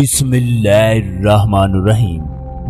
बिस्मिल्लाहिर्रहमानिर्रहीम।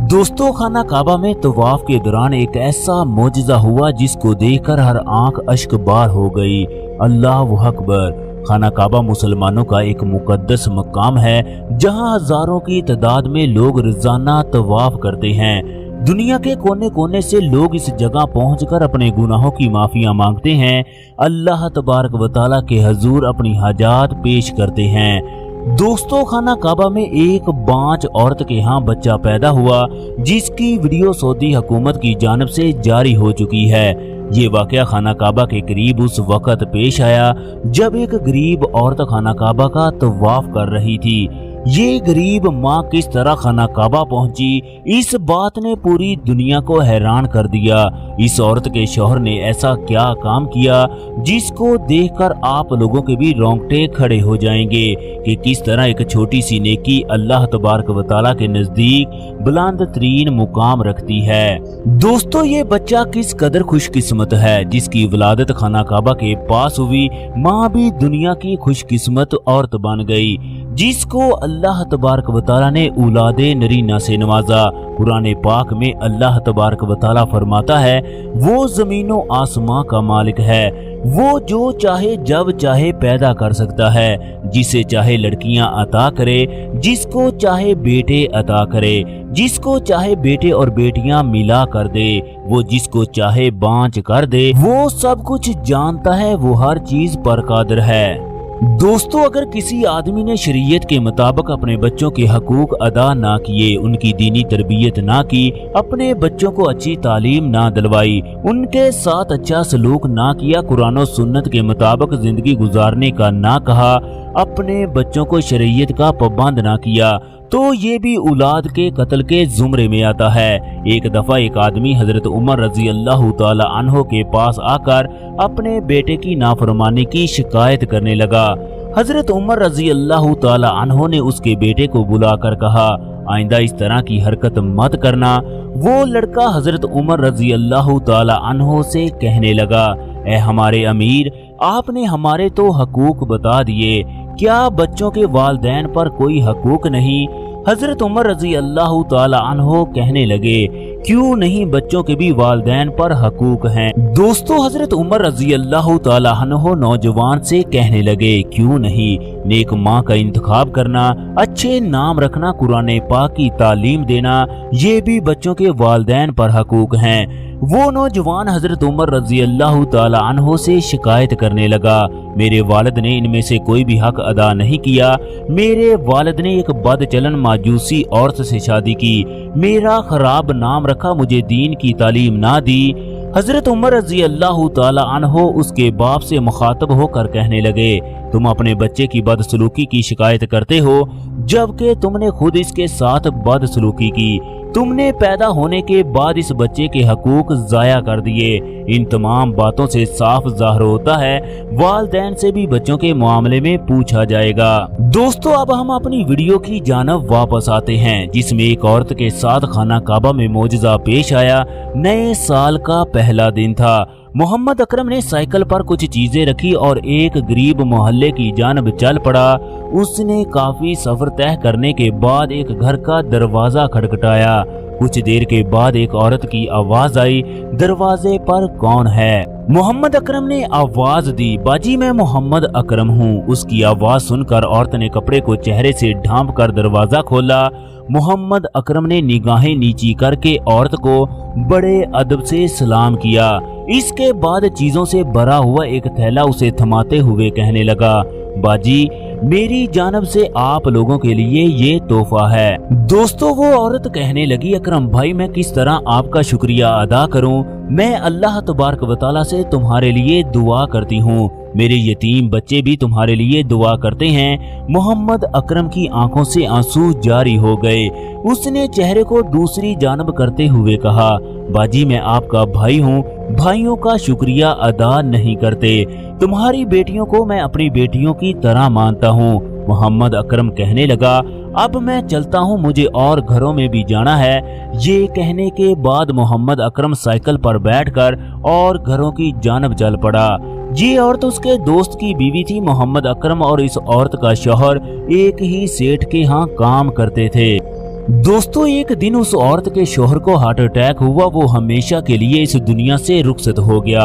दोस्तों, खाना काबा में तवाफ के दौरान एक ऐसा मोजज़ा हुआ जिसको देखकर हर आंख अश्कबार हो गई। अल्लाहु अकबर। खाना काबा मुसलमानों का एक मुकद्दस मकाम है जहां हजारों की तादाद में लोग रोजाना तवाफ करते हैं। दुनिया के कोने कोने से लोग इस जगह पहुंचकर अपने गुनाहों की माफिया मांगते हैं। अल्लाह तबारक व तआला के हजूर अपनी हाजात पेश करते हैं। दोस्तों, खाना काबा में एक बांझ औरत के यहाँ बच्चा पैदा हुआ जिसकी वीडियो सऊदी हुकूमत की जानिब से जारी हो चुकी है। ये वाकया खाना काबा के करीब उस वक्त पेश आया जब एक गरीब औरत खाना काबा का तवाफ कर रही थी। ये गरीब माँ किस तरह खाना काबा पहुंची, इस बात ने पूरी दुनिया को हैरान कर दिया। इस औरत के शौहर ने ऐसा क्या काम किया जिसको देखकर आप लोगों के भी रोंगटे खड़े हो जाएंगे कि किस तरह एक छोटी सी नेकी अल्लाह तबारक व तआला के नजदीक बुलंद तरीन मुकाम रखती है। दोस्तों, ये बच्चा किस कदर खुशकिस्मत है जिसकी विलादत खाना काबा के पास हुई। माँ भी दुनिया की खुशकिस्मत औरत बन गई जिसको अल्लाह तबारक व तआला ने औलादे नरीना से नवाजा। कुरान पाक में अल्लाह तबारक व तआला फरमाता है, वो जमीनों आसमां का मालिक है, वो जो चाहे जब चाहे पैदा कर सकता है, जिसे चाहे लड़कियां अता करे, जिसको चाहे बेटे अता करे, जिसको चाहे बेटे और बेटियां मिला कर दे, वो जिसको चाहे बांझ कर दे, वो सब कुछ जानता है, वो हर चीज पर कादिर है। दोस्तों, अगर किसी आदमी ने शरीयत के मुताबिक अपने बच्चों के हकूक अदा ना किए, उनकी दीनी तरबियत ना की, अपने बच्चों को अच्छी तालीम ना दिलवाई, उनके साथ अच्छा सलूक ना किया, कुरान और सुन्नत के मुताबिक जिंदगी गुजारने का ना कहा, अपने बच्चों को शरीयत का पाबंद ना किया, तो ये भी औलाद के कत्ल के जुमरे में आता है। एक दफा एक आदमी हजरत उमर रजी अल्लाह तआला अन्हो के पास आकर अपने बेटे की नाफरमानी की शिकायत करने लगा। हजरत उमर रजी अल्लाह तआला अन्हो ने उसके बेटे को बुलाकर कहा, आइंदा इस तरह की हरकत मत करना। वो लड़का हजरत उमर रजी अल्लाह तआला अन्हो से कहने लगा, ए हमारे अमीर, आपने हमारे तो हकूक बता दिए, क्या बच्चों के वालिदैन पर कोई हकूक नहीं? हजरत उमर रजी अल्लाह तआला अन्हो कहने लगे, क्यों नहीं, बच्चों के भी वालिदैन पर हकूक हैं। दोस्तों, हजरत उमर रजी अल्लाह तआला अन्हो नौजवान से कहने लगे, क्यों नहीं, नेक माँ का इंतखाब करना, अच्छे नाम रखना, कुरान पाक की तालीम देना, ये भी बच्चों के वालिदैन पर हकूक हैं। वो नौजवान हजरत उमर रजी अल्लाह तआला अन्हो से शिकायत करने लगा, मेरे वालिद ने इनमें से कोई भी हक अदा नहीं किया, मेरे वालिद ने एक बदचलन माजूसी औरत से शादी की, मेरा खराब नाम रखा, मुझे दीन की तालीम ना दी। हजरत उमर रजी अल्लाह तआला अन्हो उसके बाप से मुखातब होकर कहने लगे, तुम अपने बच्चे की बदसलूकी की शिकायत करते हो जबकि तुमने खुद इसके साथ बदसलूकी की, तुमने पैदा होने के बाद इस बच्चे के हकूक जाया कर दिए। इन तमाम बातों से साफ जाहिर होता है वालिदैन से भी बच्चों के मामले में पूछा जाएगा। दोस्तों, अब हम अपनी वीडियो की जानब वापस आते हैं जिसमें एक औरत के साथ खाना काबा में मोजज़ा पेश आया। नए साल का पहला दिन था। मोहम्मद अकरम ने साइकिल पर कुछ चीजें रखी और एक गरीब मोहल्ले की जानब चल पड़ा। उसने काफी सफर तय करने के बाद एक घर का दरवाजा खटखटाया। कुछ देर के बाद एक औरत की आवाज आई, दरवाजे पर कौन है? मोहम्मद अकरम ने आवाज दी, बाजी मैं मोहम्मद अकरम हूँ। उसकी आवाज सुनकर औरत ने कपड़े को चेहरे से ढांप कर दरवाजा खोला। मोहम्मद अकरम ने निगाहें नीची करके औरत को बड़े अदब से सलाम किया। इसके बाद चीजों से भरा हुआ एक थैला उसे थमाते हुए कहने लगा, बाजी मेरी जानब से आप लोगों के लिए ये तोहफा है। दोस्तों, वो औरत कहने लगी, अकरम भाई मैं किस तरह आपका शुक्रिया अदा करूं? मैं अल्लाह तबारक व तआला से तुम्हारे लिए दुआ करती हूँ, मेरे यतीम बच्चे भी तुम्हारे लिए दुआ करते हैं। मोहम्मद अकरम की आंखों से आंसू जारी हो गए। उसने चेहरे को दूसरी जानब करते हुए कहा, बाजी मैं आपका भाई हूँ, भाइयों का शुक्रिया अदा नहीं करते, तुम्हारी बेटियों को मैं अपनी बेटियों की तरह मानता हूँ। मोहम्मद अकरम कहने लगा, अब मैं चलता हूँ, मुझे और घरों में भी जाना है। ये कहने के बाद मोहम्मद अकरम साइकिल पर बैठकर और घरों की जानब चल पड़ा। ये औरत उसके दोस्त की बीवी थी। मोहम्मद अकरम और इस औरत का शौहर एक ही सेठ के यहाँ काम करते थे। दोस्तों, एक दिन उस औरत के शौहर को हार्ट अटैक हुआ। वो हमेशा के लिए इस दुनिया से रुखसत हो गया।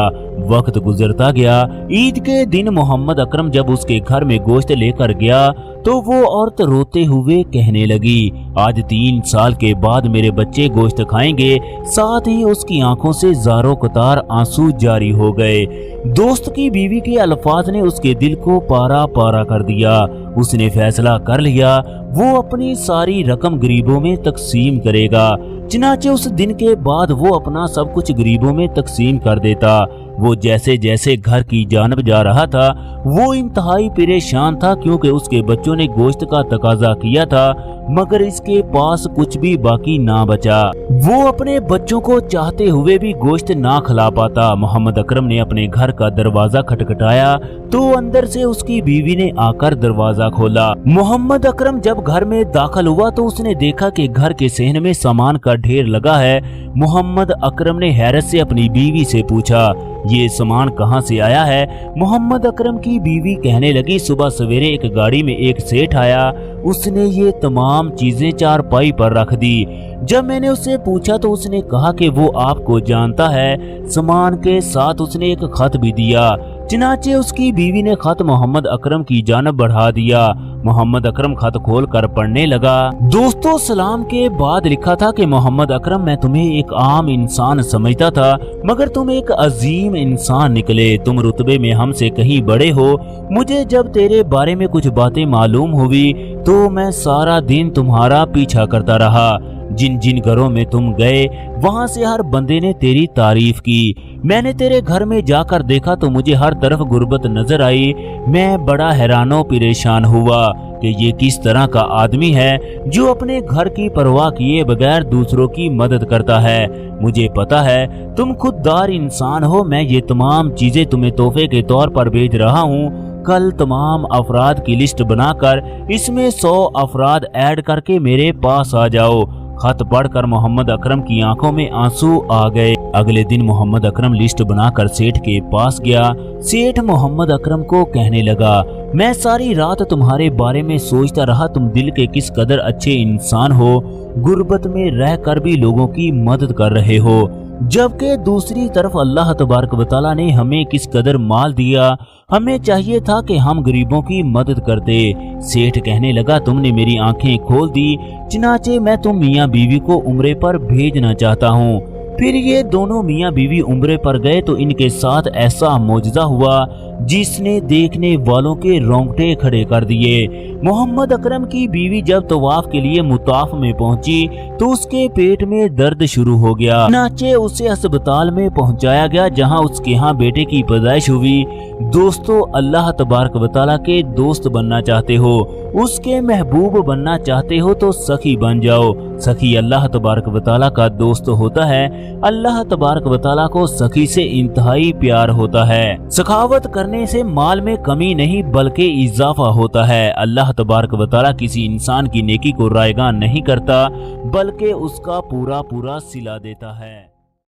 वक्त गुजरता गया। ईद के दिन मोहम्मद अकरम जब उसके घर में गोश्त लेकर गया तो वो औरत रोते हुए कहने लगी, आज 3 साल के बाद मेरे बच्चे गोश्त खाएंगे। साथ ही उसकी आंखों से ज़ारो कतार आंसू जारी हो गए। दोस्त की बीवी के अल्फाज ने उसके दिल को पारा पारा कर दिया। उसने फैसला कर लिया वो अपनी सारी रकम गरीबों में तकसीम करेगा। चुनाचे उस दिन के बाद वो अपना सब कुछ गरीबों में तकसीम कर देता। वो जैसे जैसे घर की जानब जा रहा था वो इंतहाई परेशान था, क्योंकि उसके बच्चों ने गोश्त का तकाजा किया था मगर इसके पास कुछ भी बाकी ना बचा। वो अपने बच्चों को चाहते हुए भी गोश्त ना खिला पाता। मोहम्मद अकरम ने अपने घर का दरवाजा खटखटाया तो अंदर से उसकी बीवी ने आकर दरवाजा खोला। मोहम्मद अकरम जब घर में दाखिल हुआ तो उसने देखा कि घर के सहन में सामान का ढेर लगा है। मोहम्मद अकरम ने हैरत से अपनी बीवी से पूछा, ये सामान कहाँ से आया है? मोहम्मद अकरम की बीवी कहने लगी, सुबह सवेरे एक गाड़ी में एक सेठ आया, उसने ये तमाम चीजें चारपाई पर रख दी। जब मैंने उससे पूछा तो उसने कहा कि वो आपको जानता है। सामान के साथ उसने एक खत भी दिया। चुनाचे उसकी बीवी ने खत मोहम्मद अकरम की जानब बढ़ा दिया। मोहम्मद अकरम खत खोल कर पढ़ने लगा। दोस्तों, सलाम के बाद लिखा था कि मोहम्मद अकरम, मैं तुम्हें एक आम इंसान समझता था मगर तुम एक अजीम इंसान निकले। तुम रुतबे में हमसे कहीं बड़े हो। मुझे जब तेरे बारे में कुछ बातें मालूम हुई तो मैं सारा दिन तुम्हारा पीछा करता रहा। जिन जिन घरों में तुम गए वहां से हर बंदे ने तेरी तारीफ की। मैंने तेरे घर में जाकर देखा तो मुझे हर तरफ गुर्बत नजर आई। मैं बड़ा हैरानो परेशान हुआ कि ये किस तरह का आदमी है जो अपने घर की परवाह किए बगैर दूसरों की मदद करता है। मुझे पता है तुम खुददार इंसान हो। मैं ये तमाम चीजें तुम्हें तोहफे के तौर पर भेज रहा हूँ। कल तमाम अफराद की लिस्ट बनाकर इसमें 100 अफराद ऐड करके मेरे पास आ जाओ। खत पढ़कर मोहम्मद अकरम की आंखों में आंसू आ गए। अगले दिन मोहम्मद अकरम लिस्ट बनाकर सेठ के पास गया। सेठ मोहम्मद अकरम को कहने लगा, मैं सारी रात तुम्हारे बारे में सोचता रहा। तुम दिल के किस कदर अच्छे इंसान हो। गुर्बत में रहकर भी लोगों की मदद कर रहे हो, जबकि दूसरी तरफ अल्लाह तबारक व तआला ने हमें किस कदर माल दिया। हमें चाहिए था कि हम गरीबों की मदद करते। सेठ कहने लगा, तुमने मेरी आंखें खोल दी। चुनाचे मैं तुम मियाँ बीवी को उम्रे पर भेजना चाहता हूँ। फिर ये दोनों मियाँ बीवी उम्रे पर गए तो इनके साथ ऐसा मौजज़ा हुआ जिसने देखने वालों के रोंगटे खड़े कर दिए। मोहम्मद अकरम की बीवी जब तवाफ के लिए मुताफ में पहुंची तो उसके पेट में दर्द शुरू हो गया। चुनाचे उसे अस्पताल में पहुंचाया गया जहां उसके यहाँ बेटे की पैदाइश हुई। दोस्तों, अल्लाह तबारक व तआला के दोस्त बनना चाहते हो, उसके महबूब बनना चाहते हो तो सखी बन जाओ। सखी अल्लाह तबारक व तआला का दोस्त होता है। अल्लाह तबारक व तआला को सखी से इंतहाई प्यार होता है। सखावत करने से माल में कमी नहीं बल्कि इजाफा होता है। अल्लाह तबारक व तआला किसी इंसान की नेकी को रायगान नहीं करता बल्कि उसका पूरा पूरा सिला देता है।